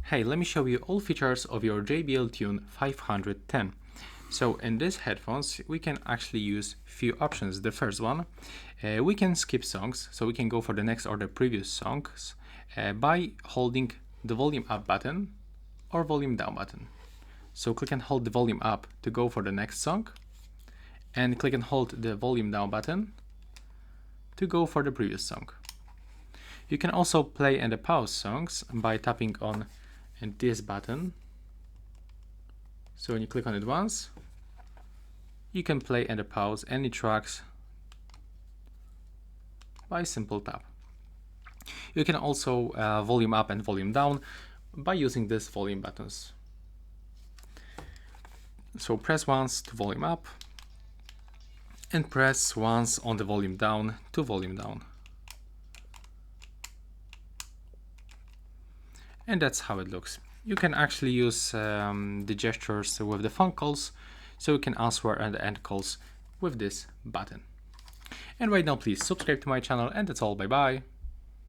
Hey, let me show you all features of your JBL Tune 510. So in these headphones, we can actually use few options. The first one, we can skip songs, so we can go for the next or the previous songs by holding the volume up button or volume down button. So click and hold the volume up to go for the next song, and click and hold the volume down button to go for the previous song. You can also play and pause songs by tapping on this button. So when you click on it once, you can play and pause any tracks by simple tap. You can also volume up and volume down by using these volume buttons. So press once to volume up and press once on the volume down to volume down. And that's how it looks. You can actually use the gestures with the phone calls, so you can answer and end calls with this button. And right now, please subscribe to my channel, and that's all. Bye bye.